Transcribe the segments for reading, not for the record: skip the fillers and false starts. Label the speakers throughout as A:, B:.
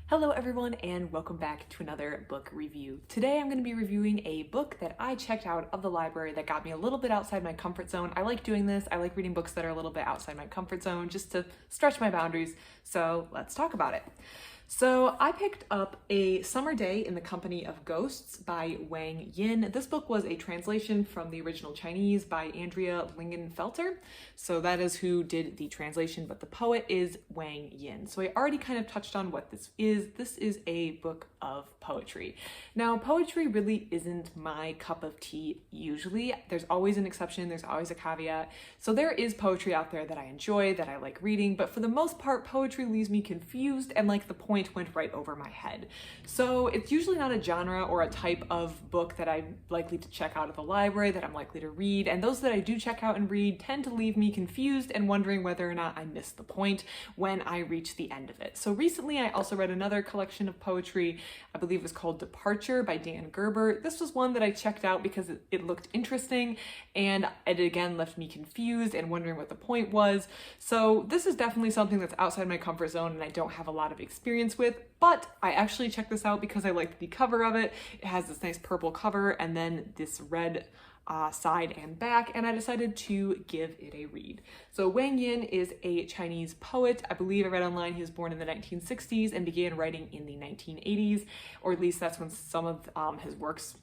A: Hello everyone and welcome back to another book review. Today I'm going to be reviewing a book that I checked out of the library that got me a little bit outside my comfort zone. I like doing this. I like reading books that are a little bit outside my comfort zone just to stretch my boundaries. So let's talk about it. So I picked up A Summer Day in the Company of Ghosts by Wang. This book was a translation from the original Chinese by Andrea Lingenfelter. So that is who did the translation, but the poet is Wang. So I already kind of touched on what this is. This is a book of poetry. Now, poetry really isn't my cup of tea usually. There's always an exception, there's always a caveat. So there is poetry out there that I enjoy, that I like reading, but for the most part, poetry leaves me confused and like the point went right over my head. So it's usually not a genre or a type of book that I'm likely to check out at the library, that I'm likely to read, and those that I do check out and read tend to leave me confused and wondering whether or not I missed the point when I reach the end of it. So recently I also read another collection of poetry, I believe it was called Departure by Dan Gerber. This was one that I checked out because it looked interesting and it again left me confused and wondering what the point was. So this is definitely something that's outside my comfort zone and I don't have a lot of experience with, but I actually checked this out because I liked the cover of it. It has this nice purple cover and then this red side and back, and I decided to give it a read. So Wang is a Chinese poet. I believe I read online he was born in the 1960s and began writing in the 1980s, or at least that's when some of his works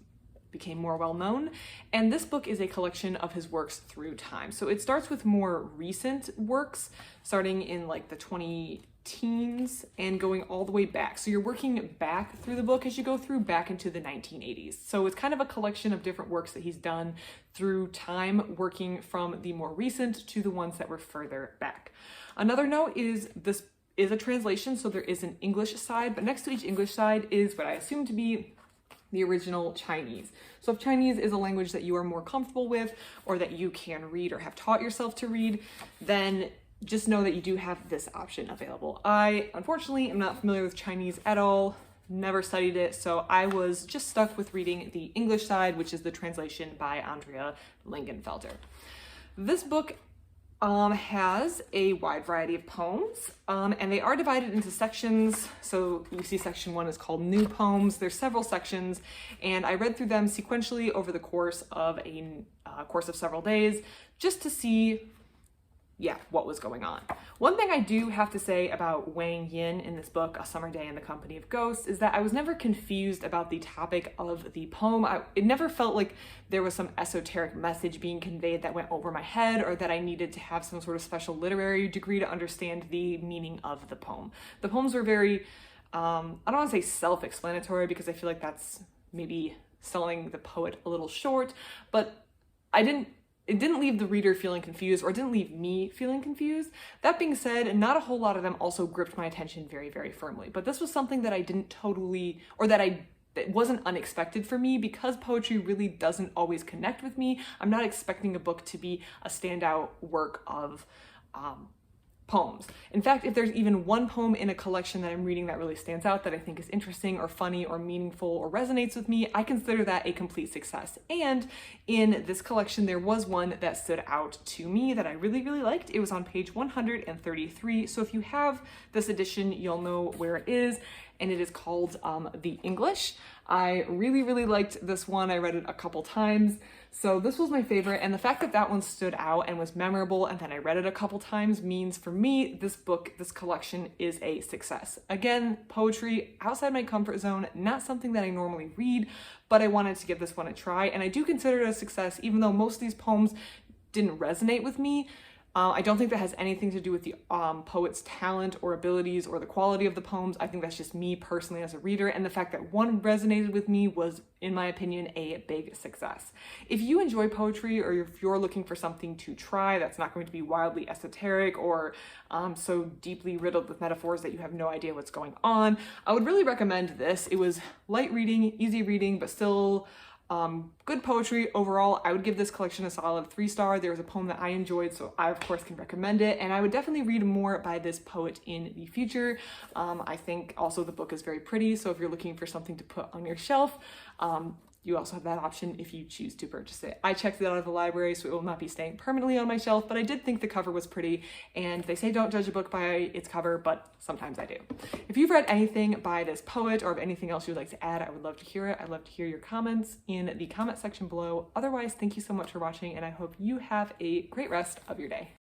A: became more well known. And this book is a collection of his works through time. So it starts with more recent works, starting in like the 20-teens and going all the way back. So you're working back through the book as you go through back into the 1980s. So it's kind of a collection of different works that he's done through time, working from the more recent to the ones that were further back. Another note is this is a translation, so there is an English side, but next to each English side is what I assume to be the original Chinese. So if Chinese is a language that you are more comfortable with or that you can read or have taught yourself to read, then just know that you do have this option available. I, unfortunately, am not familiar with Chinese at all, never studied it, so I was just stuck with reading the English side, which is the translation by Andrea Lingenfelter. This book has a wide variety of poems, and they are divided into sections. So you see section 1 is called New Poems. There's several sections, and I read through them sequentially over the course of several days just to see what was going on. One thing I do have to say about Wang in this book, A Summer Day in the Company of Ghosts, is that I was never confused about the topic of the poem. It never felt like there was some esoteric message being conveyed that went over my head or that I needed to have some sort of special literary degree to understand the meaning of the poem. The poems were very, I don't want to say self-explanatory because I feel like that's maybe selling the poet a little short, but it didn't leave the reader feeling confused, or it didn't leave me feeling confused. That being said, not a whole lot of them also gripped my attention very, very firmly. But this was something that I didn't totally, or that it wasn't unexpected for me because poetry really doesn't always connect with me. I'm not expecting a book to be a standout work of poems. In fact, if there's even one poem in a collection that I'm reading that really stands out, that I think is interesting or funny or meaningful or resonates with me, I consider that a complete success. And in this collection, there was one that stood out to me that I really, really liked. It was on page 133. So if you have this edition, you'll know where it is. And it is called The English. I really, really liked this one. I read it a couple times. So this was my favorite, and the fact that that one stood out and was memorable and then I read it a couple times means for me, this book, this collection is a success. Again, poetry outside my comfort zone, not something that I normally read, but I wanted to give this one a try, and I do consider it a success even though most of these poems didn't resonate with me. I don't think that has anything to do with the poet's talent or abilities or the quality of the poems. I think that's just me personally as a reader, and the fact that one resonated with me was, in my opinion, a big success. If you enjoy poetry, or if you're looking for something to try that's not going to be wildly esoteric or so deeply riddled with metaphors that you have no idea what's going on, I would really recommend this. It was light reading, easy reading, but still good poetry overall. I would give this collection a solid 3-star. There was a poem that I enjoyed, so I of course can recommend it, and I would definitely read more by this poet in the future. I think also the book is very pretty, so if you're looking for something to put on your shelf, you also have that option if you choose to purchase it. I checked it out of the library, so it will not be staying permanently on my shelf, but I did think the cover was pretty, and they say don't judge a book by its cover, but sometimes I do. If you've read anything by this poet or of anything else you'd like to add, I would love to hear it. I'd love to hear your comments in the comment section below. Otherwise, thank you so much for watching, and I hope you have a great rest of your day.